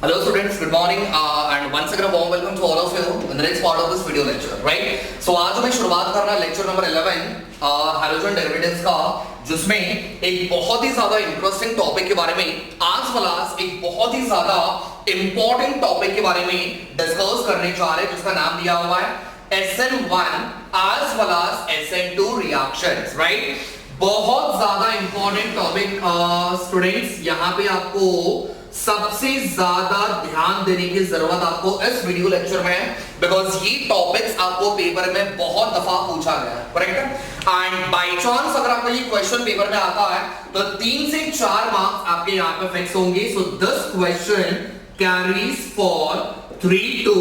Hello students, good morning and once again a warm welcome to all of you in the next part of this video lecture, right? So आज मैं शुरुआत कर रहा lecture number 11 hydrogen derivatives का, जिसमें एक बहुत ही ज्यादा इंटरेस्टिंग टॉपिक के बारे में आज क्लास एक बहुत ही ज्यादा इंपॉर्टेंट टॉपिक के बारे में डिस्कस करने जा रहे हैं, जिसका नाम दिया हुआ है SN1 as well as SN2 reactions, right? बहुत ज्यादा इंपॉर्टेंट टॉपिक स्टूडेंट्स, यहाँ पे आपको सबसे ज्यादा ध्यान देने की जरूरत आपको इस वीडियो लेक्चर में है, बिकॉज ये टॉपिक्स आपको पेपर में बहुत दफा पूछा गया है, करेक्ट है? एंड बाय चांस अगर आपको ये क्वेश्चन पेपर में आता है तो 3 से 4 मार्क्स आपके यहाँ पे फिक्स होंगे. So this question carries for 3 to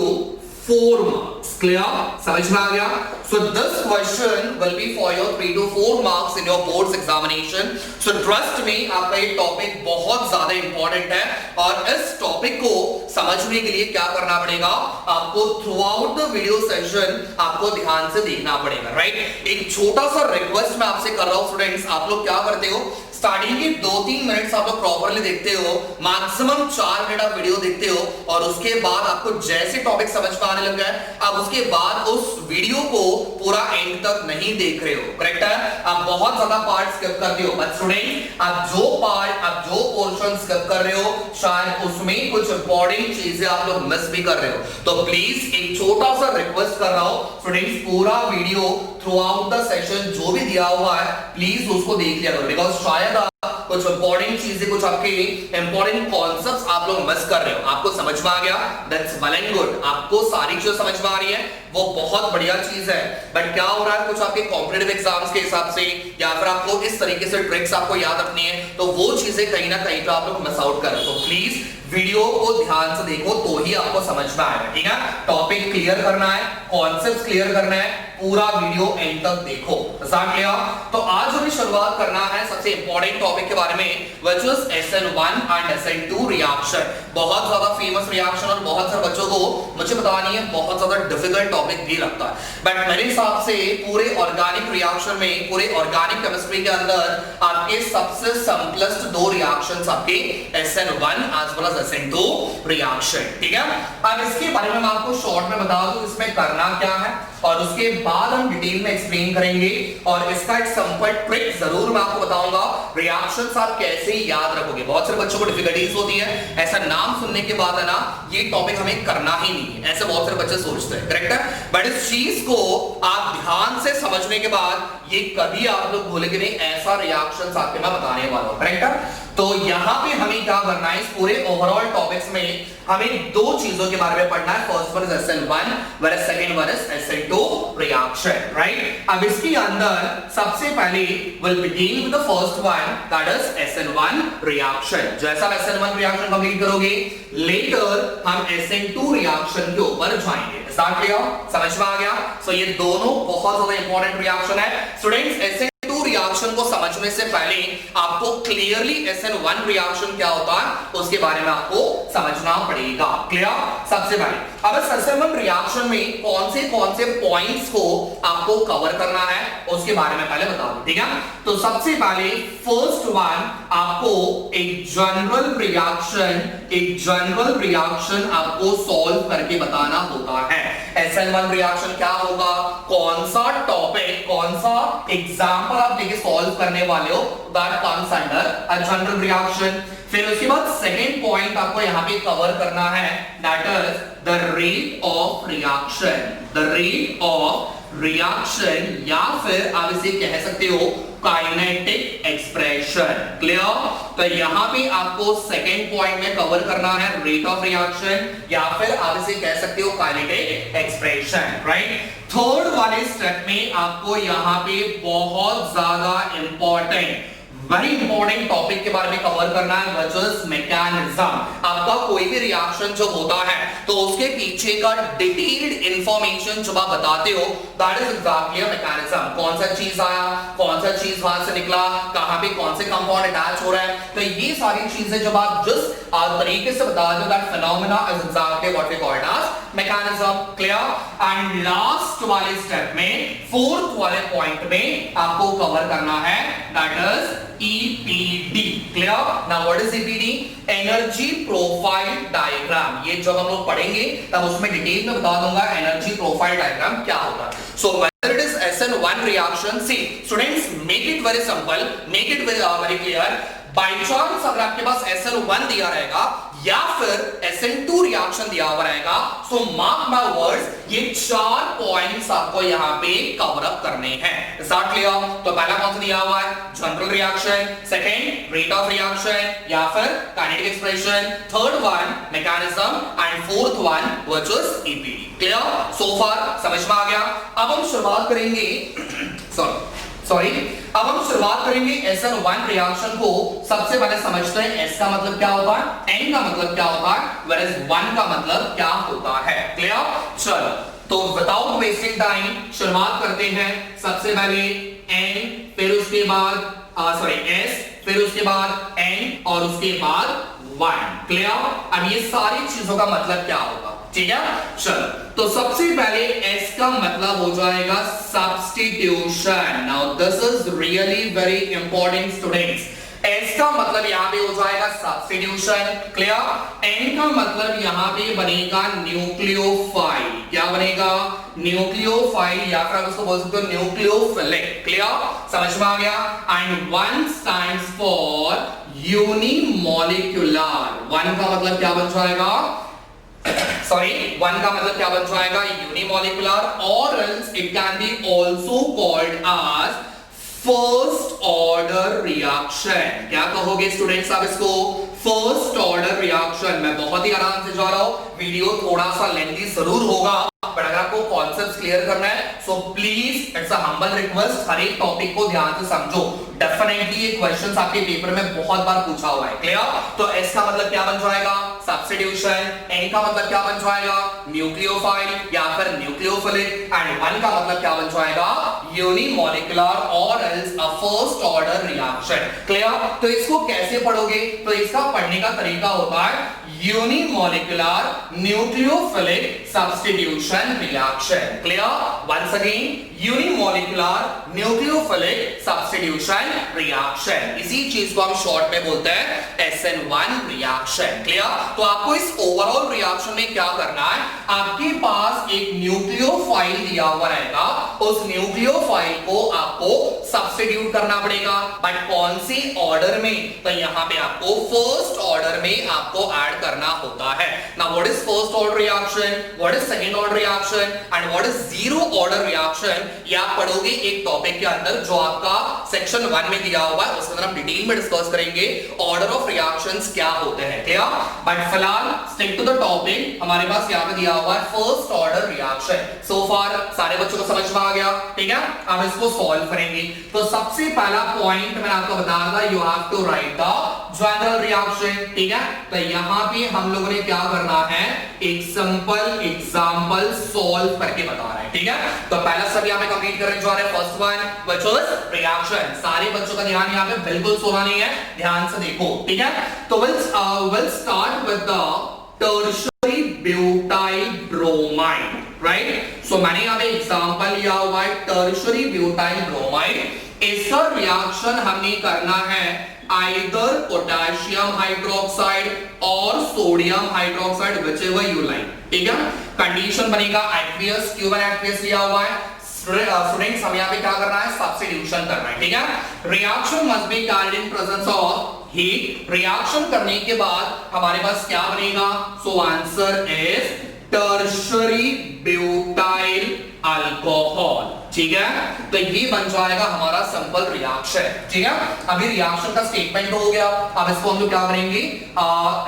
4 marks. Clear? समझ में आ गया? So this question will be for your 3 to 4 marks in your boards examination. So trust me, आपका ये टॉपिक बहुत ज्यादा इंपॉर्टेंट है और इस टॉपिक को समझने के लिए क्या करना पड़ेगा, आपको through out the video session आपको ध्यान से देखना पड़ेगा, राइट? एक छोटा सा रिक्वेस्ट मैं आपसे कर रहा हूँ स्टूडेंट्स, आप लोग क्या करते हो, स्टार्टिंग के 2-3 मिनट्स आप लोग प्रॉपर्ली देखते हो, मैक्सिमम 4 मिनट आप वीडियो देखते हो और उसके बाद आपको जैसे टॉपिक समझ में आने लग गया है, आप उसके बाद उस वीडियो को पूरा एंड तक नहीं देख रहे हो, करेक्ट है? आप बहुत ज्यादा पार्ट स्किप करते हो. बट स्टूडेंट, आप जो पोर्शन स्किप कर रहे हो, शायद उसमें कुछ इंपॉर्टेंट चीजें आप लोग मिस भी कर रहे हो. तो प्लीज एक छोटा सा रिक्वेस्ट कर रहा हूं स्टूडेंट्स, पूरा video through out the session जो भी दिया हुआ है प्लीज उसको देख लिया करो, बिकॉज शायद कुछ इंपॉर्टेंट चीजें, कुछ आपके इंपॉर्टेंट कॉन्सेप्ट्स आप लोग मिस कर रहे हो. आपको समझ में आ गया, दैट्स वेल एंड गुड. आपको सारी चीजें समझ में आ रही है, वो बहुत बढ़िया चीज है. बट क्या हो रहा है, कुछ आपके कॉम्पिटिटिव एग्जाम्स के हिसाब से या फिर आपको इस तरीके से ट्रिक्स आपको याद रखनी है, तो वो चीजें कहीं ना कहीं पे आप लोग मिस आउट कर रहे हो. तो प्लीज वीडियो को ध्यान से देखो तो ही आपको समझ में आएगा, ठीक है? टॉपिक क्लियर करना है, कॉन्सेप्ट्स क्लियर करना है, पूरा वीडियो एंड तक देखो. तो आज हमें शुरुआत करना है सबसे इंपॉर्टेंट टॉपिक के बारे में, which is SN1 and SN2 reaction. बहुत ज्यादा फेमस रिएक्शन और बहुत सारे बच्चों को मुझे बतानी है बहुत ज्यादा डिफिकल्ट टॉपिक भी लगता है. बट मेरे हिसाब से पूरे ऑर्गेनिक रिएक्शन में, पूरे ऑर्गेनिक केमिस्ट्री के अंदर आपके सबसे सिंपलेस्ट 2 रिएक्शंस आपके SN1 as well as SN2 reaction, ठीक है? अब इसके बारे में मैं आपको शॉर्ट में बता दूं इसमें करना क्या है और उसके बाद हम डिटेल में एक्सप्लेन करेंगे और इसका एक सिंपल ट्रिक जरूर मैं आपको बताऊंगा. रिएक्शंस आप कैसे याद रखोगे, बहुत सारे बच्चों को डिफिकल्टीज होती है, ऐसा नाम सुनने के बाद है ना, ये टॉपिक हमें करना ही नहीं है, ऐसे बहुत सारे बच्चे सोचते हैं, करेक्ट है? बट इस चीज को आप ध्यान से समझने के बाद ये कभी आप लोग भूलेंगे नहीं, ऐसा रिएक्शंस आपके मैं बताने वाला हूं, करेक्ट है? तो यहां पे हमें क्या करना है, इस पूरे ओवरऑल टॉपिक्स में हमें 2 चीजों के बारे में पढ़ना है. First one is SN1 whereas second one is SN2 reaction, right? अब इसके अंदर सबसे पहले we'll begin with the first one, that is SN1 reaction. जैसा आप SN1 reaction कंप्लीट करोगे, लेटर हम SN2 reaction के ऊपर जाएंगे. स्टार्ट किया, समझ में आ गया? सो ये दोनों बहुत ज्यादा इंपॉर्टेंट रिएक्शन है स्टूडेंट्स. रिएक्शन को समझने से पहले आपको क्लियरली SN1 रिएक्शन क्या होता है उसके बारे में आपको समझना पड़ेगा. क्लियर? सबसे पहले अब इस SN1 रिएक्शन में कौन से पॉइंट्स को आपको कवर करना है उसके बारे में पहले बता दूं, ठीक है? तो सबसे पहले फर्स्ट वन, आपको एक जनरल रिएक्शन आपको सॉल्व करके बताना होता है. SN1 रिएक्शन क्या होगा, कौन सा टॉपिक, कौन सा एग्जांपल आप लेके सॉल्व करने वाले हो, that comes under a general reaction. फिर उसके बाद सेकंड पॉइंट आपको यहां पे कवर करना है, that is the rate of reaction या फिर आप इसे कह सकते हो काइनेटिक एक्सप्रेशन. क्लियर? तो यहां पे आपको सेकंड पॉइंट में कवर करना है रेट ऑफ रिएक्शन या फिर आप इसे कह सकते हो काइनेटिक एक्सप्रेशन, राइट? थर्ड वाले स्टेप में आपको यहां पे बहुत ज्यादा इंपॉर्टेंट, वेरी इंपॉर्टेंट टॉपिक के बारे में कवर करना है, व्हिच इज मैकेनिज्म. आपका कोई भी रिएक्शन जो होता है तो उसके पीछे का डिटेल्ड इंफॉर्मेशन जब आप बताते हो, that is exactly a mechanism. कौन सा चीज आया, कौन सा चीज वहां से निकला, कहां पे कौन से कंपाउंड अटैच हो रहा है, तो ये सारी चीजें जब आप जिस तरीके से बता दो, that phenomena is exactly what we called as mechanism, clear. And last वाले स्टेप में, फोर्थ वाले पॉइंट में आपको कवर करना है, that is EPD, clear. Now what is EPD? Energy profile diagram. ये जब हम लोग पढ़ेंगे तब उसमें डिटेल में बता दूंगा एनर्जी प्रोफाइल डायग्राम क्या होता है। सो whether it is SN1 reaction, see students, make it very simple, make it very clear. By chance अगर आपके पास SN1 दिया रहेगा या फिर SN2 रिएक्शन दिया हुआ रहेगा, सो मार्क माय वर्ड्स, ये 4 पॉइंट्स आपको यहाँ पे कवर अप करने हैं। Is that clear? तो पहला कौन सा दिया हुआ है? General reaction, second rate of reaction या फिर kinetic expression, third one mechanism and fourth one which is EPD। Clear? So far समझ में आ गया? अब हम शुरुआत करेंगे अब हम शुरुआत करेंगे SN1 रिएक्शन को। सबसे पहले समझते हैं S का मतलब क्या होता है, N का मतलब क्या होता है, whereas 1 का मतलब क्या होता है। क्लियर? चलो, तो विदाउट वेस्टिंग टाइम शुरुआत करते हैं। सबसे पहले N, फिर उसके बाद S, फिर उसके बाद N और उसके बाद 1। क्लियर? अब ये सारी चीजों का मतलब क्या होगा, ठीक है? चलो, तो सबसे पहले S का मतलब हो जाएगा substitution. Now this is really very important students. S का मतलब यहां पे हो जाएगा सब्स्टिट्यूशन, क्लियर। N का मतलब यहां पे बनेगा न्यूक्लियोफाइल। क्या बनेगा? न्यूक्लियोफाइल या फिर आप उसको बोल सकते हो न्यूक्लियोफिलिक। क्लियर? समझ में आ गया? And 1 stands for unimolecular. 1 का मतलब क्या बन जाएगा? 1 का मतलब क्या बन जाएगा? यूनिमॉलिक्यूलर, और else it can be also called as first order reaction. क्या कहोगे स्टूडेंट्स आप इसको? First order reaction. मैं बहुत ही आराम से जा रहा हूं, वीडियो थोड़ा सा लेंथी जरूर होगा, बट अगर आपको कॉन्सेप्ट्स क्लियर करना है, so please it's a humble request, हर एक टॉपिक को ध्यान से समझो। डेफिनेटली ये क्वेश्चंस आपके पेपर में बहुत बार पूछा हुआ है। क्लियर? तो S का मतलब क्या बन जाएगा? सब्स्टिट्यूशन। N का मतलब क्या बन जाएगा? न्यूक्लियोफाइल या फिर न्यूक्लियोफिलिक। एंड 1 का मतलब क्या बन जाएगा? यूनिमॉलिक्यूलर और else a first order reaction. Clear? तो इसको कैसे पढ़ोगे? तो इसका पढ़ने का तरीका होता है unimolecular nucleophilic substitution reaction. Clear? Once again, unimolecular nucleophilic substitution reaction. इसी चीज को हम शॉर्ट में बोलते हैं SN1 रिएक्शन। क्लियर? तो आपको इस ओवरऑल रिएक्शन में क्या करना है, आपके पास एक न्यूक्लियोफाइल दिया हुआ रहेगा, उस न्यूक्लियोफाइल को आपको सब्स्टिट्यूट करना पड़ेगा। बट कौन सी ऑर्डर में? तो यहां पे आपको फर्स्ट ऑर्डर में आपको ऐड करना होता है। Now what is first order reaction, what is second order reaction and what is zero order reaction, ये आप पढ़ोगे एक टॉपिक के अंदर जो आपका सेक्शन 1 में दिया हुआ है। उसके अंदर हम डिटेल में डिस्कस करेंगे ऑर्डर ऑफ रिएक्शंस क्या होते हैं। क्लियर? बट फिलहाल स्टिक टू द टॉपिक। हमारे पास यहां पे दिया हुआ है फर्स्ट ऑर्डर रिएक्शन। सो फार सारे बच्चों को समझ में आ गया? ठीक है, अब इसको सॉल्व करेंगे। तो सबसे पहला पॉइंट मैंने आपको बताया था, you have to write the general reaction. ठीक है, तो यहां पे हम लोगों ने क्या करना है, एक सिंपल एग्जांपल सॉल्व करके बता रहे हैं। ठीक है, तो पहला सब यहां पे कंप्लीट करने जा रहे हैं। First one which is reaction. सारे बच्चों का ध्यान यहां पे बिल्कुल सोना नहीं है, ध्यान से देखो। ठीक है, तो we'll start with the tertiary butyl bromide, right? So मैंने यहाँ पे एग्जांपल लिया हुआ है tertiary butyl bromide। इसका रिएक्शन हमने करना है either potassium hydroxide और sodium hydroxide, whichever you like। ठीक है, कंडीशन बनेगा aqueous, Q1 aqueous लिया हुआ है। स्टूडेंट्स हमें यहाँ पे क्या करना है, सब्स्टिट्यूशन करना है। ठीक है, reaction must be carried in presence of heat. Reaction करने के बाद हमारे पास क्या बनेगा, सो answer is tertiary butyl alcohol. ठीक है, तो ये बन जाएगा हमारा सिंपल रिएक्शन। ठीक है, अभी रिएक्शन का स्टेटमेंट हो गया। अब इसको हम लोग क्या करेंगे,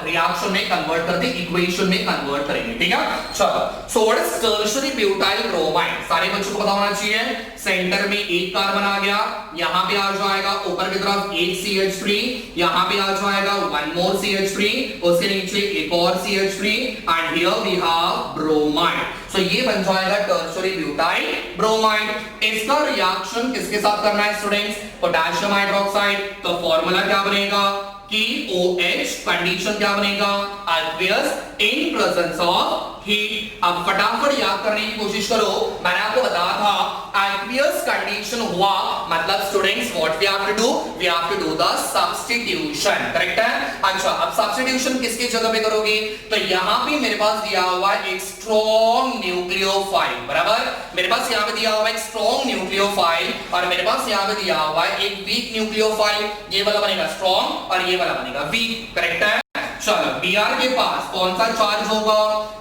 रिएक्शन में कन्वर्ट करके इक्वेशन में कन्वर्ट करेंगे। ठीक है, चलो, so what is tertiary butyl bromide? सारे बच्चों को पता होना चाहिए। सेंटर में एक कार्बन आ गया, यहां पे आ जाएगा ऊपर की तरफ एक CH3, यहां पे आ जाएगा वन मोर CH3, उसके नीचे एक और CH3 and here we have bromide. So ये बन जाएगा टर्शियरी ब्यूटाइल ब्रोमाइड। इसका रिएक्शन किसके साथ करना है स्टूडेंट्स, पोटेशियम हाइड्रोक्साइड। तो फॉर्मूला क्या बनेगा, KOH। कंडीशन क्या बनेगा, aqueous in presence of heat. अब फटाफट याद करने की कोशिश करो, मैंने आपको बताया था एक्वियस कंडीशन हुआ मतलब students what we have to do, we have to do the substitution, correct है। अच्छा अब सब्स्टिट्यूशन किसकी जगह पे करोगे, तो यहां पे मेरे पास दिया हुआ है एक स्ट्रॉन्ग न्यूक्लियोफाइल, बराबर। मेरे पास यहां पे दिया हुआ है एक स्ट्रॉन्ग न्यूक्लियोफाइल और मेरे पास यहां पे दिया हुआ है एक वीक न्यूक्लियोफाइल। ये वाला बनेगा स्ट्रॉन्ग और ये वाला बनेगा वीक, करेक्ट है। चलो Br के पास कौन सा चार्ज होगा,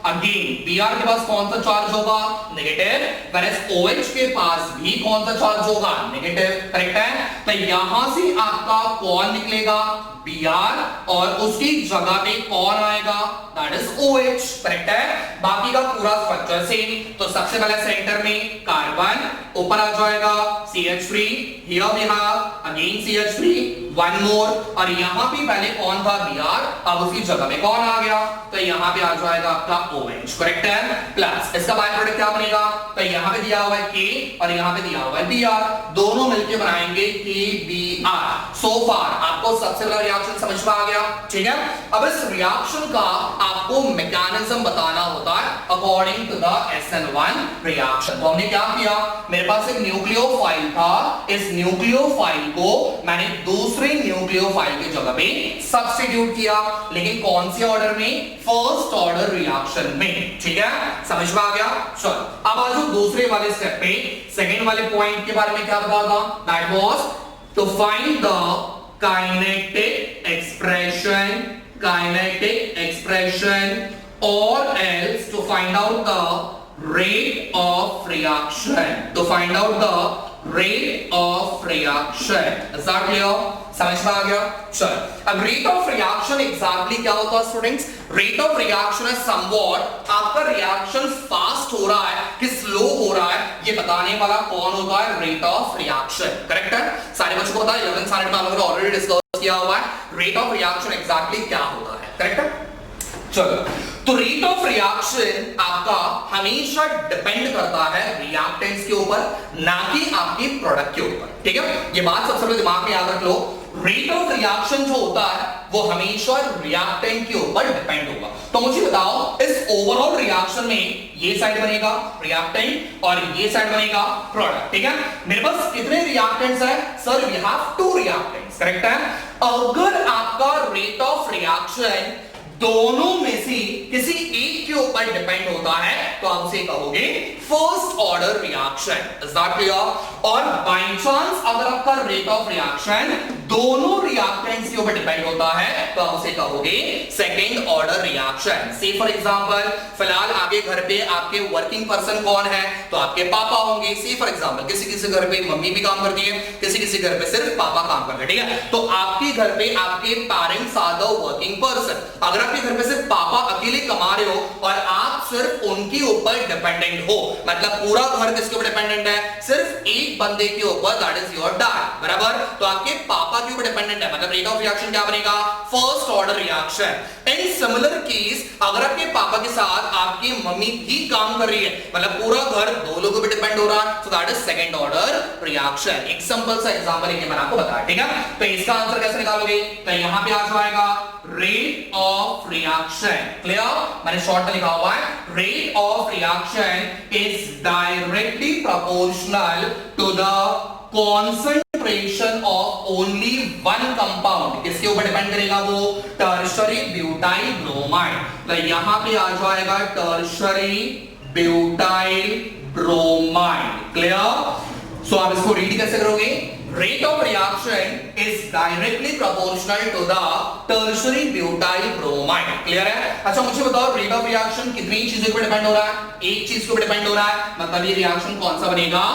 अगेन Br के पास कौन सा चार्ज होगा, नेगेटिव, whereas OH के पास भी कौन सा चार्ज होगा, नेगेटिव, करेक्ट है। तो यहां से आपका कौन निकलेगा, Br, और उसकी जगह पे कौन आएगा, दैट इज OH, करेक्ट है। बाकी का पूरा स्ट्रक्चर सेम। तो सबसे पहले सेंटर में कार्बन, ऊपर आ जाएगा CH3, here we have again CH3, one more, और यहां पे पहले कौन था Br, अब उसकी जगह में कौन आ गया, तो यहां पे आ जाएगा आपका OH, करेक्ट है। प्लस इसका बाय प्रोडक्ट क्या बनेगा, तो यहां पे दिया हुआ है K और यहां पे दिया हुआ है Br, दोनों मिलके बनाएंगे KBr। सो फार आपको सबसे पहला रिएक्शन समझ में आ गया, ठीक है। अब इस रिएक्शन का आपको मैकेनिज्म बताना होता है according to the SN1 reaction. तो हमने क्या किया, मेरे पास एक न्यूक्लियोफाइल था, इस न्यूक्लियोफाइल को मैंने दूसरे न्यूक्लियोफाइल की जगह पे सब्स्टिट्यूट किया, लेकिन कौन से ऑर्डर में, फर्स्ट ऑर्डर रिएक्शन में, ठीक है, समझ में आ गया। चलो अब आ जाओ दूसरे वाले स्टेप पे, सेकंड वाले पॉइंट के बारे में क्या बताऊंगा, that was to find the kinetic expression or else to find out the rate of reaction, is that clear, समझ में आ गया। चलो अब रेट ऑफ रिएक्शन एग्जैक्टली क्या होता है स्टूडेंट्स, रेट ऑफ रिएक्शन है समवॉट आपका रिएक्शन फास्ट हो रहा है कि स्लो हो रहा है, ये बताने वाला कौन होता है, रेट ऑफ रिएक्शन, करेक्ट है। सारे बच्चों को पता है 11th स्टैंडर्ड में हम लोगों ने ऑलरेडी डिस्कस किया हुआ है रेट ऑफ रिएक्शन एग्जैक्टली क्या होता है, करेक्ट है। चलो तो रेट ऑफ रिएक्शन आपका हमेशा डिपेंड करता है रिएक्टेंट्स के ऊपर, ना कि आपके प्रोडक्ट के ऊपर, ठीक है। ये बात सबसे पहले दिमाग में याद रख लो, रेट ऑफ रिएक्शन जो होता है वो हमेशा रिएक्टेंट के ऊपर डिपेंड होगा। तो मुझे बताओ इस ओवरऑल रिएक्शन में ये साइड बनेगा रिएक्टेंट और ये साइड बनेगा प्रोडक्ट, ठीक है। मेरे पास कितने रिएक्टेंट्स हैं, sir we have 2 reactants, correct है। अगर आपका रेट ऑफ रिएक्शन दोनों में से किसी एक के ऊपर डिपेंड होता है तो आप उसे कहोगे first order reaction, is that clear. और बाय चांस अगर आपका रेट ऑफ रिएक्शन दोनों रिएक्टेंट्स के ऊपर डिपेंड होता है तो आप उसे कहोगे सेकंड ऑर्डर रिएक्शन। से फॉर एग्जांपल फिलहाल आपके घर पे आपके वर्किंग पर्सन कौन है, तो आपके पापा होंगे। से फॉर एग्जांपल किसी किसी घर पे मम्मी भी काम करती है, किसी किसी घर पे सिर्फ पापा काम करते हैं, ठीक है। तो आपके घर पे आपके parents are the working person. अगर आपके घर पे सिर्फ पापा अकेले कमा रहे हो और आप सिर्फ उनके ऊपर डिपेंडेंट हो, मतलब पूरा घर किसके ऊपर डिपेंडेंट है, सिर्फ एक बंदे के ऊपर, दैट इज योर डैड, बराबर। तो आपके पापा के ऊपर डिपेंडेंट है, मतलब रेट ऑफ रिएक्शन क्या बनेगा, first order reaction. In similar case अगर आपके पापा के साथ आपकी मम्मी भी काम कर रही है, मतलब पूरा घर 2 लोगों पे डिपेंड हो रहा है, तो that is second order reaction. एक सिंपल सा एग्जांपल लेके मैंने आपको बताया, ठीक है। तो इसका आंसर कैसे निकालोगे, तो यहां पे आ जाएगा रेट ऑफ रिएक्शन, क्लियर। मैंने शॉर्ट में लिखा हुआ है rate of reaction is directly proportional to the concentration of only one compound। किसके ऊपर डिपेंड करेगा वो, टर्शरी ब्यूटाइल ब्रोमाइड। तो यहां पे आ जाएगा tertiary butyl bromide, clear. So आप इसको रीड कैसे करोगे, rate of reaction is directly proportional to the tertiary butyl bromide, clear है। अच्छा मुझे बताओ रेट ऑफ रिएक्शन कितनी चीजों पर डिपेंड हो रहा है, एक चीज के ऊपर डिपेंड हो रहा है, मतलब ये रिएक्शन कौन सा बनेगा,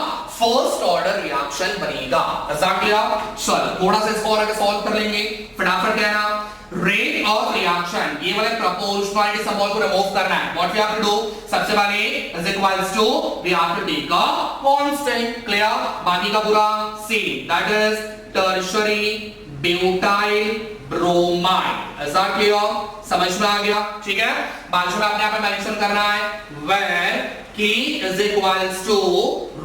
फर्स्ट ऑर्डर रिएक्शन बनेगा, चलो थोड़ा सा इसको और आगे सॉल्व कर लेंगे, फटाफट कहना रेट ऑफ रिएक्शन, ये वाले प्रोपोर्शनलिटी सिंबल को रिमूव करना है। What we have to do, सबसे पहले is equals to we have to take a constant, clear. बाकी का पूरा same, that is tertiary butyl bromide, is that clear, समझ में आ गया, ठीक है। बाजू में आपने यहां पे मेंशन करना है where K is equals to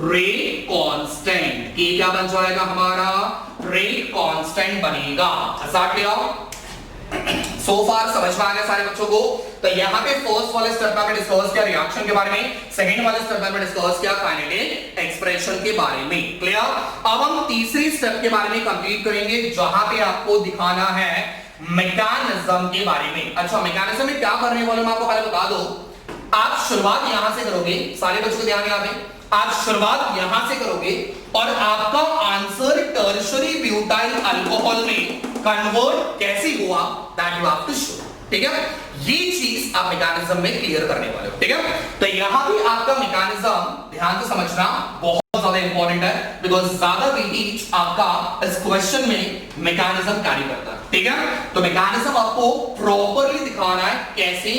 rate constant। K क्या बन जाएगा हमारा, rate constant बनेगा, ऐसा क्लियर। सो फार समझ में आ गया सारे बच्चों को? तो यहाँ पे फर्स्ट वाले स्टेप में हमने डिस्कस किया रिएक्शन के बारे में, सेकंड वाले स्टेप में हमने डिस्कस किया काइनेटिक एक्सप्रेशन के बारे में। क्लियर? अब हम तीसरी स्टेप के बारे में कंप्लीट करेंगे जहां पे आपको दिखाना है मैकेनिज्म के बारे में। अच्छा, मैकेनिज्म में क्या करने वाले मैं आपको पहले बता दो। आप शुरुआत यहां से करोगे, सारे बच्चों को ध्यान यहाँ पे, आप शुरुआत यहां से करोगे और आपका आंसर टर्शरी ब्यूटाइल अल्कोहल में कन्वर्ट कैसे हुआ that you have to show. ठीक है, ये चीज आप मैकेनिज्म में क्लियर करने वाले हो। ठीक है, तो यहां भी आपका मैकेनिज्म ध्यान से समझना बहुत ज्यादा इंपॉर्टेंट है, बिकॉज ज्यादा वेटेज आपका इस क्वेश्चन में मैकेनिज्म कैरी करता है। ठीक है, तो मैकेनिज्म आपको प्रॉपर्ली दिखाना है कैसे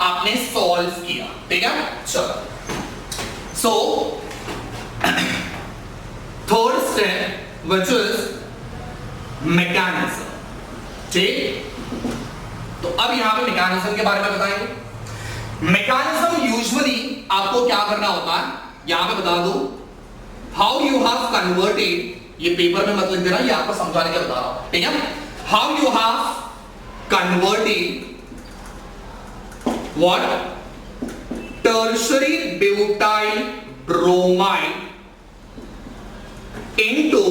आपने सॉल्व किया। ठीक है, चलो so third step which is mechanism. ठीक, तो अब यहां पे मैकेनिज्म के बारे में बताएंगे। मैकेनिज्म यूजुअली आपको क्या करना होता है, यहां पे बता दो हाउ यू हैव कन्वर्टेड, ये पेपर में मत लिख देना, ये आपको समझाने के बता रहा हूं। ठीक है, how you have converted what tertiary butyl bromide into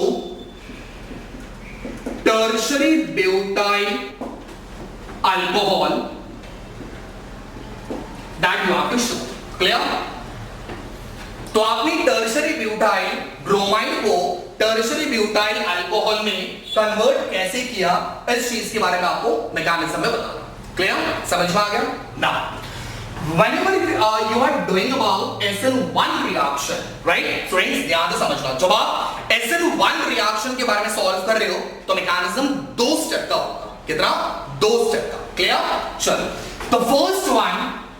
tertiary butyl alcohol that you have to show। clear? तो आपने टर्शरी ब्यूटाइल ब्रोमाइड को टर्शरी ब्यूटाइल अल्कोहल में कन्वर्ट कैसे किया, इस चीज के बारे में आपको मैकेनिज्म में बताना। क्लियर? समझ में आ गया? Now, whenever you are doing about SN1 reaction, right? Friends, ध्यान से समझना। जब आप SN1 reaction के बारे में सॉल्व कर रहे हो, तो मैकेनिज्म 2 स्टेप का होगा। कितना? 2 स्टेप का। क्लियर? चलो, तो फर्स्ट वन,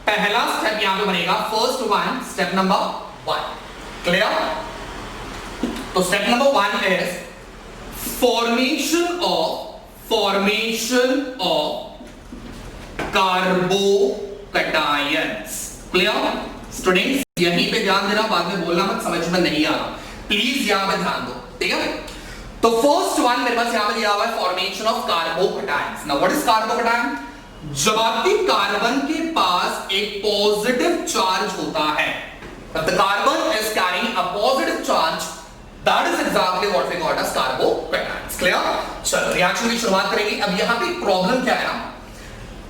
पहला स्टेप यहां पे बनेगा, first one, step number 1। Clear? तो step number 1 is formation of carbocations. Clear? Students, यहीं पे ध्यान देना, बाद में बोलना मत समझ में नहीं आ रहा, प्लीज यहां पे ध्यान दो। ठीक है, तो फर्स्ट वन मेरे पास यहां पे दिया हुआ है formation of carbocations. Now what is carbocation? जब आपके कार्बन के पास एक पॉजिटिव चार्ज होता है, the carbon is carrying a positive charge, that is exactly what we call as carbocations. Clear? चलो रिएक्शन की शुरुआत करेंगे। अब यहां पे प्रॉब्लम क्या है ना,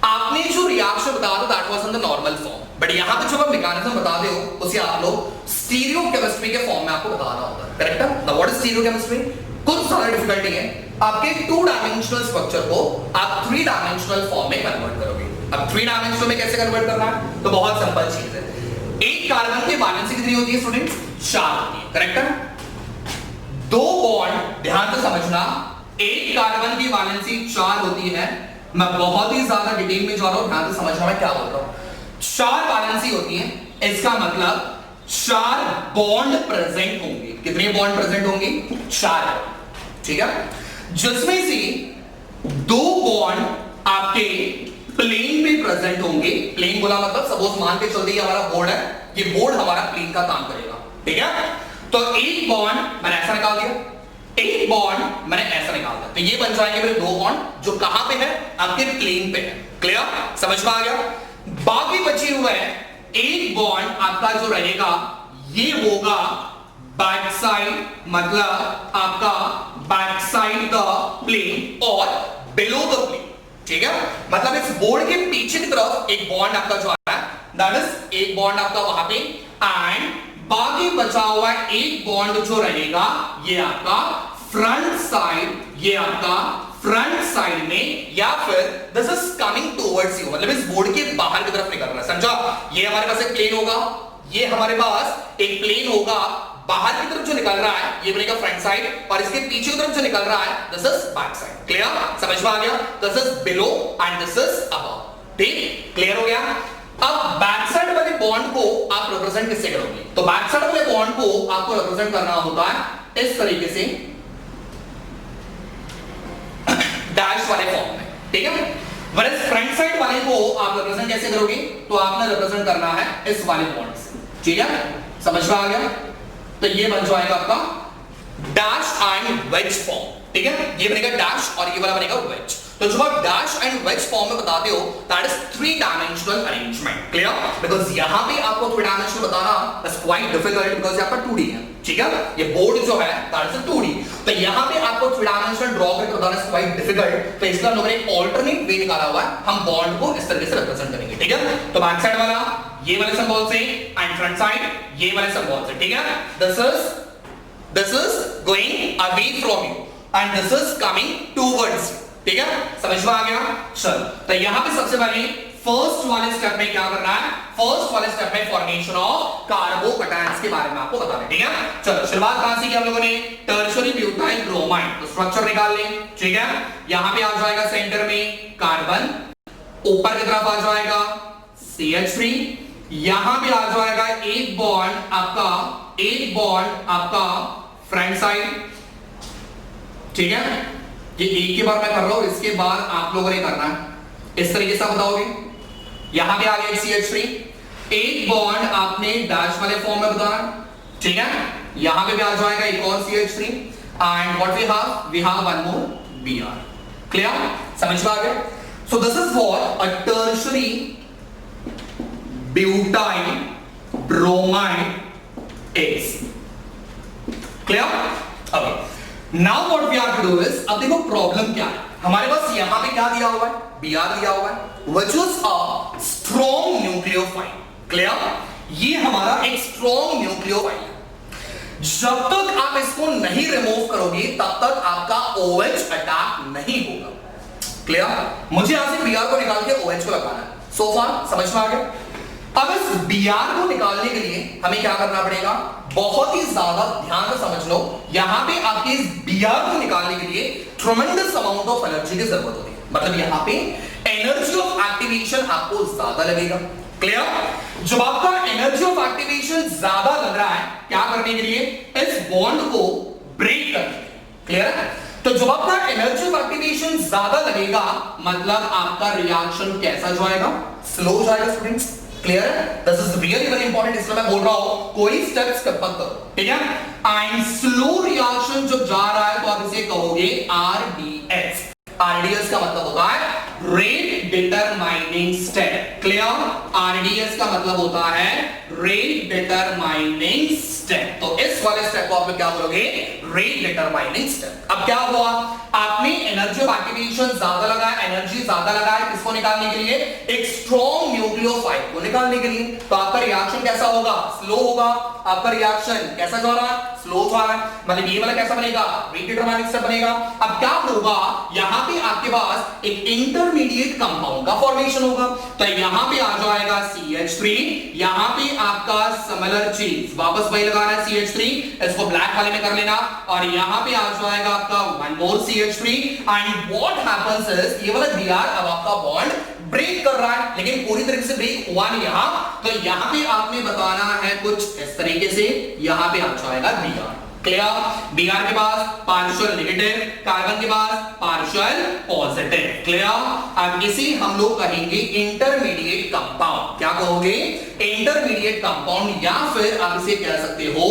आपने जो रिएक्शन बता दो that was in the normal form, but यहां पे जब आप मैकेनिज्म बताते हो उसे आप लोग स्टीरियोकेमिस्ट्री के फॉर्म में आपको बताना होता है। करेक्ट है? Now what is stereochemistry? कुछ सारा डिफिकल्टी है, आपके 2 डायमेंशनल स्ट्रक्चर को आप 3 डायमेंशनल फॉर्म में कन्वर्ट करोगे। अब 3 डायमेंशनल में कैसे कन्वर्ट करना है? तो बहुत सिंपल चीज है, एक कार्बन की वैलेंसी कितनी होती है स्टूडेंट्स? 4 होती है। करेक्ट है? 2 बॉन्ड, ध्यान से समझना, एक कार्बन की वैलेंसी 4 होती है। मैं बहुत ही ज्यादा डिटेल में जा रहा हूं, ध्यान से समझना मैं क्या बोल रहा हूं। 4 वैलेंसी होती है, इसका मतलब 4 बॉन्ड प्रेजेंट होंगे। कितने बॉन्ड प्रेजेंट होंगे? 4। ठीक है, जिसमें से 2 बॉन्ड आपके प्लेन पे प्रेजेंट होंगे। प्लेन बोला मतलब सपोज मान के चलते हमारा बोर्ड है, ये बोर्ड हमारा प्लेन का काम करेगा। ठीक है, तो एक बॉन्ड मैंने ऐसा निकाल दिया, एक बॉन्ड मैंने ऐसा निकाल दिया, तो ये बन जाएंगे मेरे 2 बॉन्ड जो कहां पे है? आपके प्लेन पे है। क्लियर? समझ में आ गया? बाकी बचे हुए एक बॉन्ड आपका जो रहेगा ये होगा बैक साइड, मतलब आपका बैक साइड द प्लेन और बिलो द प्लेन। ठीक है, मतलब इस बोर्ड के पीछे की तरफ एक बॉन्ड आपका जो आ रहा है, दैट इज एक बॉन्ड आपका वहां पे, एंड बाकी बचा हुआ एक बॉन्ड जो रहेगा ये आपका फ्रंट साइड, ये आपका फ्रंट साइड में, या फिर this is coming towards you, मतलब इस बोर्ड के बाहर की तरफ निकल रहा है। समझा? ये हमारे पास एक प्लेन होगा, ये हमारे पास एक प्लेन होगा, बाहर की तरफ जो निकल रहा है ये बनेगा फ्रंट साइड, और इसके पीछे की तरफ जो निकल रहा है this is back side. Clear? समझ में आ गया? This is below and this is above. ठीक? क्लियर हो गया? अब बैक साइड वाले बॉन्ड को आप रिप्रेजेंट किससे करोगे? तो बैक साइड वाले बॉन्ड को आपको रिप्रेजेंट करना होता है इस तरीके से, डैश वाले फॉर्म में। ठीक है, वरस फ्रंट साइड वाले को आप रिप्रेजेंट कैसे करोगे? तो आपने रिप्रेजेंट करना है इस वाले बॉन्ड से। ठीक है, समझ में आ गया? तो ये बन जाएगा आपका डैश एंड वेज फॉर्म। ठीक है, ये बनेगा डैश और ये वाला बनेगा वेज। तो जब आप डैश एंड वेज फॉर्म में बताते हो that is 3 dimensional arrangement, clear? Because यहां पे आपको 3 डायमेंशनल बताना इज क्वाइट डिफिकल्ट बिकॉज़ यहां पर 2D है, ठीक है? ये बोर्ड जो है दैट इज 2D, तो यहां पे आपको 3 डायमेंशनल ड्रॉ करके बताना इज क्वाइट डिफिकल्ट। तो इसका हम लोगों ने एक अल्टरनेट वे निकाला हुआ है, हम बॉन्ड को इस तरीके से रिप्रेजेंट करेंगे, ठीक है? तो बैक साइड वाला ये वाले सिंबल से एंड फ्रंट साइड ये वाले सिंबल से, ठीक है? This is going away from you and this is coming towards, ठीक है? समझ में आ गया? चल, तो यहां पे सबसे पहले फर्स्ट वाले स्टेप में क्या करना है? फर्स्ट वाले स्टेप में फॉर्मेशन ऑफ कार्बोकैटायंस के बारे में आपको बताना है, ठीक है? चलो शुरुआत कहां से की हम लोगों ने? टर्शियरी ब्यूटाइल ब्रोमाइड, तो स्ट्रक्चर निकाल लें, ठीक है? यहां पे आ जाएगा सेंटर में कार्बन, ऊपर की तरफ आ जाएगा CH3, यहां पे आ जाएगा एक बॉन्ड आपका फ्रंट साइड, ठीक है? ये एक ही बार मैं कर रहा हूं, इसके बाद आप लोगों ने करना है इस तरीके से बताओगे। यहां पे आ गया CH3, एक बॉन्ड आपने डैश वाले फॉर्म में बताना, ठीक है? यहां पे भी आ जाएगा एक और CH3 and what we have one more Br, clear? समझ में आ गया? So this is what a tertiary butyl bromide is, clear? Okay. Now what we have to do is, अब देखो प्रॉब्लम क्या है? हमारे पास यहां पे क्या दिया हुआ है? Br दिया हुआ है, which is a strong nucleophile, clear? ये हमारा एक strong nucleophile है। जब तक आप इसको नहीं रिमूव करोगे तब तक आपका OH अटैक नहीं होगा, क्लियर? मुझे यहां से Br को निकाल के OH को लगाना है। So far समझ में आ गया? अब इस Br को निकालने के लिए हमें क्या करना पड़ेगा? बहुत ही ज्यादा ध्यान से समझ लो, यहां पे आपके इस Br को निकालने के लिए ट्रेमेंडस अमाउंट ऑफ एनर्जी की जरूरत होती है, मतलब यहां पे एनर्जी ऑफ एक्टिवेशन आपको ज्यादा लगेगा, क्लियर? जब आपका एनर्जी ऑफ एक्टिवेशन ज्यादा लग रहा है क्या करने के लिए? इस बॉन्ड को ब्रेक करने के लिए, क्लियर है? तो जब आपका एनर्जी ऑफ एक्टिवेशन ज्यादा लगेगा मतलब आपका रिएक्शन कैसा जाएगा? स्लो जाएगा स्टूडेंट्स, क्लियर है? This is really very important, इसलिए मैं बोल रहा हूं कोई स्टेप स्किप मत करो, ठीक है? एंड स्लो रिएक्शन जब जा रहा है तो आप इसे कहोगे RDS। RDS का मतलब होता है rate determining step, clear? RDS का मतलब होता है रेट डिटरमाइनिंग स्टेप। तो इस वाले स्टेप को आप लोग क्या बोलोगे? Rate determining step. अब क्या हुआ? आपने एनर्जी ऑफ एक्टिवेशन ज्यादा लगाया, एनर्जी ज्यादा लगाया, किसको निकालने के लिए? एक स्ट्रॉन्ग न्यूक्लियोफाइल को निकालने के लिए। तो आपका रिएक्शन कैसा होगा? स्लो होगा। आपका रिएक्शन कैसा जा रहा है? स्लो जा रहा है, मतलब ये वाला कैसा बनेगा? रेट डिटरमाइनिंग स्टेप बनेगा। अब क्या होगा? यहां पे आपके पास एक इंटरमीडिएट कंपाउंड का फॉर्मेशन होगा, तो यहां पे आ जाएगा CH3, यहां पे आपका सिमिलर चीज वापस वही लगाना है CH3, इसको ब्लैक वाले में कर लेना, और यहां पे आ जाएगा आपका one more CH3 and what happens is ये वाला Br अब आपका बॉन्ड ब्रेक कर रहा है, लेकिन पूरी तरीके से ब्रेक हुआ नहीं यहां, तो यहां पे आपने बताना है कुछ इस तरीके से, यहां पे आ जाएगा Br, क्लियर? Br के पास पार्शियल नेगेटिव, कार्बन के पास पार्शियल पॉजिटिव, क्लियर? अब इसे हम लोग कहेंगे इंटरमीडिएट कंपाउंड। क्या कहोगे? इंटरमीडिएट कंपाउंड, या फिर आप इसे कह सकते हो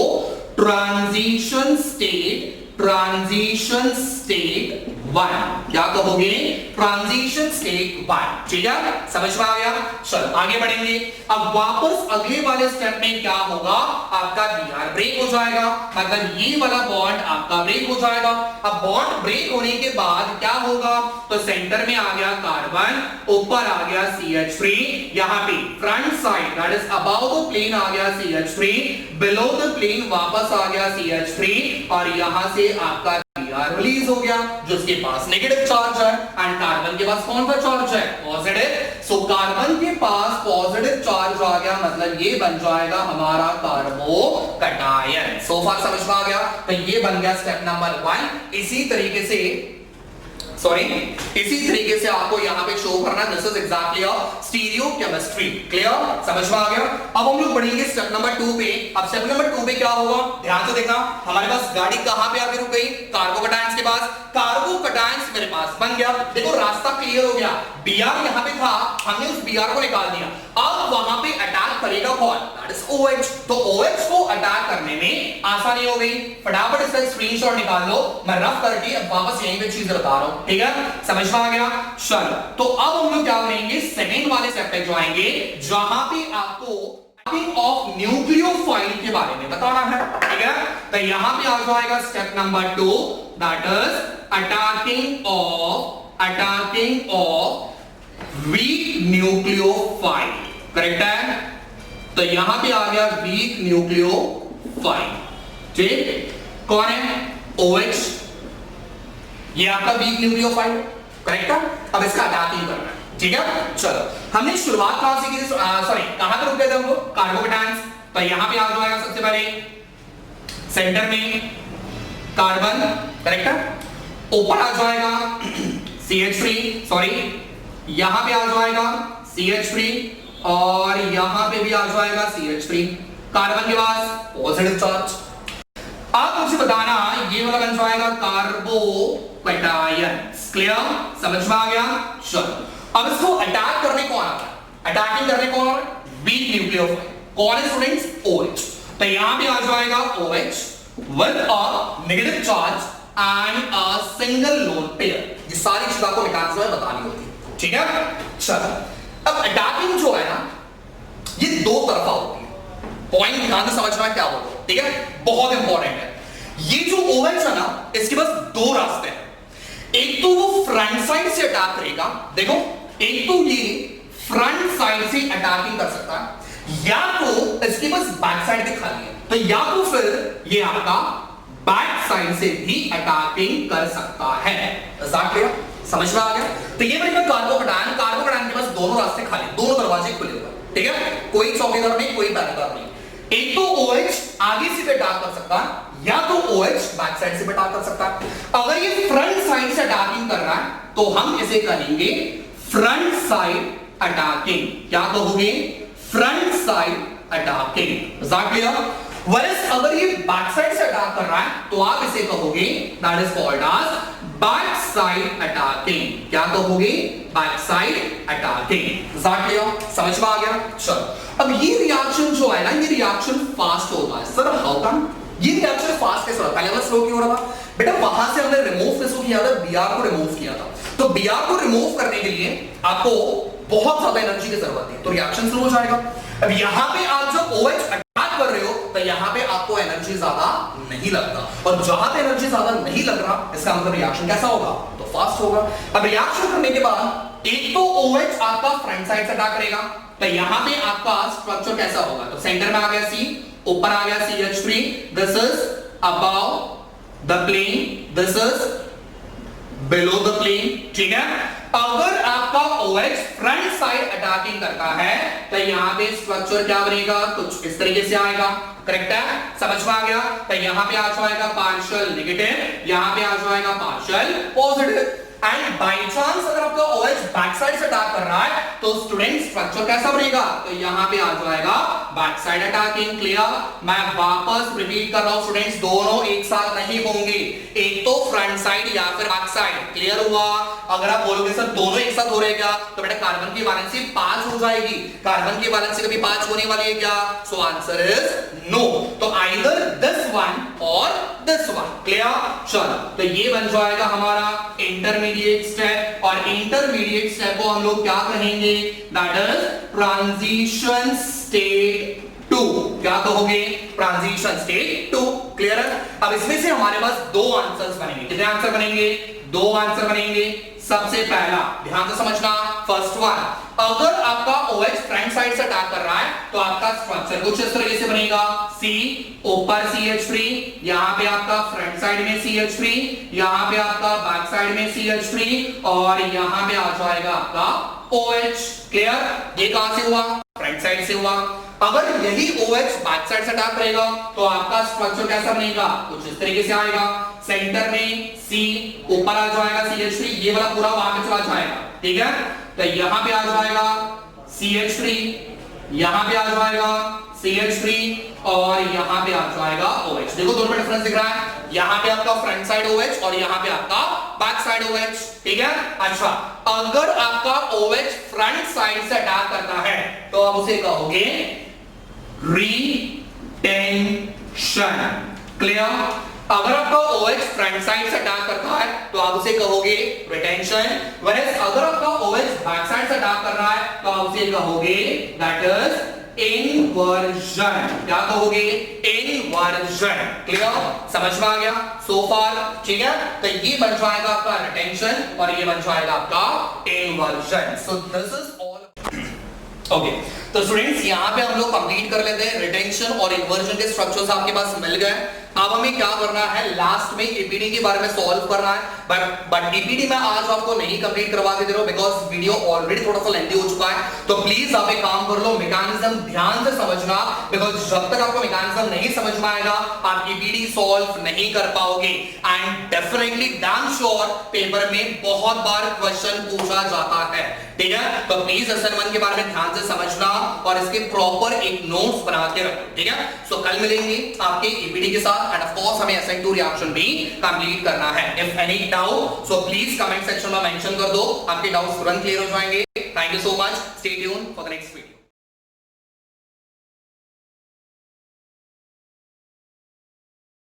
ट्रांजिशन स्टेट, ट्रांजिशन स्टेट 1। क्या कहोगे? ट्रांजिशन स्टेट 1, ठीक है? समझ में आ गया? चलो आगे बढ़ेंगे। अब वापस अगले वाले स्टेप में क्या होगा? आपका Br ब्रेक हो जाएगा, मतलब ये वाला बॉन्ड आपका ब्रेक हो जाएगा। अब बॉन्ड ब्रेक होने के बाद क्या होगा? तो सेंटर में आ गया कार्बन, ऊपर आ गया CH3, यहां पे front side that is above the plane आ गया CH3, बिलो द प्लेन वापस आ गया CH3, और यहां से आपका Br रिलीज हो गया, जिसके पास नेगेटिव चार्ज है, एंड कार्बन के पास कौन सा चार्ज है? पॉजिटिव। सो कार्बन के पास पॉजिटिव चार्ज आ गया, मतलब ये बन जाएगा हमारा कार्बोकैटायन। सो फार समझ में आ गया? तो ये बन गया स्टेप नंबर 1। इसी तरीके से आपको यहां पे शो करना है, this is exactly a stereochemistry, clear? समझ में आ गया? अब हम लोग बढ़ेंगे स्टेप नंबर 2 पे। अब स्टेप नंबर 2 पे क्या होगा? ध्यान से देखना, हमारे पास गाड़ी कहां पे आके रुक गई? कार्बोकैटायंस के पास। कार्बोकैटायंस मेरे पास बन गया, देखो रास्ता क्लियर हो गया। Br यहां पे था, हमने उस Br को निकाल दिया। अब अब वहां पे अटैक करेगा कौन? That is OH। तो OH को अटैक करने में आसानी हो गई। फटाफट इसका स्क्रीनशॉट निकाल लो, मैं रफ करके अब वापस यहीं पे चीज बता रहा हूं, ठीक है? समझ में आ गया? चलो, तो अब हम लोग क्या करेंगे, सेकंड वाले स्टेप पे जाएंगे, जहां पे आपको ऑफ न्यूक्लियोफाइल के बारे में बताना है, ठीक है? तो यहां पे आ जाएगा step number 2, that is attacking of weak nucleophile. Correct है? तो यहां पे आ गया वीक न्यूक्लियोफाइल, ठीक? कौन है? OH। ये आपका वीक न्यूक्लियोफाइल, करेक्ट है? अब इसका अटैकिंग करना है, ठीक है? चलो, हमने शुरुआत कहां से की थी? सॉरी, कहां तक रुक गए थे हम लोग? कार्बोकेटायंस। तो यहां पे आ जाएगा सबसे पहले सेंटर में कार्बन, करेक्ट है? ऊपर आ जाएगा CH3, सॉरी, यहां पे आ जाएगा CH3 और यहां पे भी आ जाएगा CH3, कार्बन के पास पॉजिटिव चार्ज। अब मुझे बताना, ये वाला बन जाएगा कार्बोकेटायन। क्लियर? समझ में आ गया? चलो, अब इसको अटैक करने कौन आता है? अटैकिंग करने कौन? Weak nucleophile. कौन है स्टूडेंट्स? OH। तो यहां पे आ जाएगा OH with a negative charge and a single lone pair. ये सारी चीजें आपको निकालने में बतानी होती है, ठीक है? चलो, अब अटैकिंग जो है ना, ये दो तरफा होती है। पॉइंट ध्यान से समझना क्या बोल रहा हूं, ठीक है? बहुत इंपॉर्टेंट है। ये जो OH है ना, इसके पास दो रास्ते हैं। एक तो वो फ्रंट साइड से अटैक करेगा, देखो, एक तो ये फ्रंट साइड से अटैकिंग कर सकता है, या तो इसके पास बैक साइड भी खाली है, तो या तो फिर ये आपका बैक साइड से भी अटैकिंग कर सकता है। समझ में आ गया? तो ये बनेगा कार्बोकेटायन। कार्बोकेटायन के पास दोनों रास्ते खाली, दोनों दरवाजे खुले हुए, ठीक है? कोई चौकीदार नहीं, कोई पहरेदार नहीं। एक तो OH आगे से अटैक कर सकता है, या तो OH बैक साइड से अटैक कर सकता है। अगर ये फ्रंट साइड से अटैकिंग कर रहा है, तो हम इसे कहेंगे फ्रंट साइड अटैकिंग। क्या कहोगे? Front side attacking. वरस अगर ये बैक साइड से अटैक कर रहा है, तो आप इसे कहोगे that is called as back side attacking. क्या कहोगे? Back side attacking. समझ में आ गया? चलो, अब ये रिएक्शन जो है ना, ये रिएक्शन फास्ट होता है। Sir how come? ये रिएक्शन फास्ट कैसे हो रहा है? पहले वाला स्लो क्यों हो रहा था? बेटा वहां से हमने रिमूव किसको किया था? Br को रिमूव किया था। तो Br को रिमूव करने के लिए आपको बहुत ज्यादा एनर्जी की जरूरत है, तो रिएक्शन स्लो हो जाएगा। अब यहां पे आप जब OH अटैक कर रहे हो, तो यहां पे आपको एनर्जी ज्यादा नहीं लगता, और जहां पे एनर्जी ज्यादा नहीं लग रहा, इसका मतलब रिएक्शन कैसा होगा? तो फास्ट होगा। अब रिएक्शन करने के बाद एक तो OH आपका फ्रंट साइड से अटैक करेगा, तो यहां पे आपका स्ट्रक्चर कैसा होगा? तो सेंटर में आ गया C, ऊपर आ गया CH3, this is above the plane, this is below the plane, ठीक है? अगर आपका OH फ्रंट साइड अटैकिंग करता है, तो यहां पे स्ट्रक्चर क्या बनेगा? कुछ इस तरीके से आएगा, करेक्ट है? समझ में आ गया? तो यहां पे आ जाएगा पार्शियल नेगेटिव, यहां पे आ जाएगा partial positive. And by chance अगर आपका OH बैक साइड से अटैक कर रहा है, तो स्टूडेंट स्ट्रक्चर कैसा बनेगा? तो यहां पे आ जाएगा बैक साइड अटैकिंग। क्लियर? मैं वापस रिपीट कर रहा हूं स्टूडेंट्स, दोनों एक साथ नहीं होंगे, एक तो फ्रंट साइड या फिर बैक साइड। क्लियर हुआ? अगर आप बोलोगे सर दोनों एक साथ हो रहे हैं क्या, तो बेटा कार्बन की वैलेंसी 5 हो जाएगी। कार्बन की वैलेंसी कभी 5 होने वाली है क्या? So answer is no. तो आइदर दिस वन और दिस वन। क्लियर? चलो, तो ये बन जाएगा हमारा इंटरमीडिएट स्टेप, और इंटरमीडिएट स्टेप को हम लोग क्या कहेंगे? That is transition state 2। क्या कहोगे? Transition state 2। क्लियर है? अब इसमें से हमारे पास दो आंसर्स बनेंगे। कितने आंसर बनेंगे? दो आंसर बनेंगे। सबसे पहला ध्यान से समझना, फर्स्ट वन, अगर आपका OH फ्रंट साइड से अटैक कर रहा है, तो आपका स्ट्रक्चर कुछ इस तरीके से बनेगा। C, ऊपर CH3, यहां पे आपका फ्रंट साइड में CH3, यहां पे आपका बैक साइड में CH3, और यहां पे आ जाएगा आपका OH। क्लियर? ये कहां से हुआ? फ्रंट साइड से हुआ। अगर यही OH बैक साइड से अटैक करेगा, तो आपका स्ट्रक्चर कैसा बनेगा? कुछ इस तरीके से आएगा। सेंटर में C, ऊपर आ जाएगा CH3, ये वाला पूरा वहां पे चला जाएगा, ठीक है? तो यहां पे आ जाएगा CH3, यहां पे आ जाएगा CH3, और यहां पे आ जाएगा OH। देखो दोनों में डिफरेंस दिख रहा है, यहां पे आपका फ्रंट साइड OH और यहां पे आपका बैक साइड OH, ठीक है? अच्छा, अगर आपका OH फ्रंट साइड से अटैक करता है, तो आप उसे कहोगे रिटेंशन। क्लियर? अगर आपका OH फ्रंट साइड से अटैक करता है तो आप उसे कहोगे रिटेंशन, whereas अगर आपका OH बैक साइड से अटैक कर रहा है तो आप उसे कहोगे दैट इज इंवर्जन। क्या कहोगे? इंवर्जन। क्लियर? समझ में आ गया सो फार? ठीक है, तो ये बन जाएगा आपका रिटेंशन और ये बन जाएगा आपका inversion. So this is all. Okay, तो स्टूडेंट्स यहां पे हम लोग कंप्लीट कर लेते हैं। रिटेंशन और इन्वर्जन के स्ट्रक्चर्स आपके पास मिल गए। अब हमें क्या करना है, लास्ट में ईपीडी के बारे में सॉल्व करना है। बट ईपीडी मैं आज आपको नहीं कंप्लीट करवा के दे रहा हूं बिकॉज़ वीडियो ऑलरेडी थोड़ा सा लेंथी हो चुका है। तो प्लीज आप एक काम कर लो, मैकेनिज्म ध्यान से समझना, बिकॉज़ जब तक आपको मैकेनिज्म नहीं समझ में आएगा आप ईपीडी सॉल्व नहीं कर पाओगे। And definitely damn sure paper में बहुत बार क्वेश्चन पूछा जाता है। ठीक है, तो प्लीज असाइनमेंट के बारे में ध्यान से समझना और इसके प्रॉपर एक नोट्स बना के रखो। ठीक है, सो कल मिलेंगे आपके ईपीडी के साथ एंड ऑफ कोर्स हमें असाइन टू रिएक्शन भी कंप्लीट करना है। If any doubt so please comment section में मेंशन कर दो, आपके डाउट्स तुरंत क्लियर हो जाएंगे। Thank you so much, stay tune for the next video.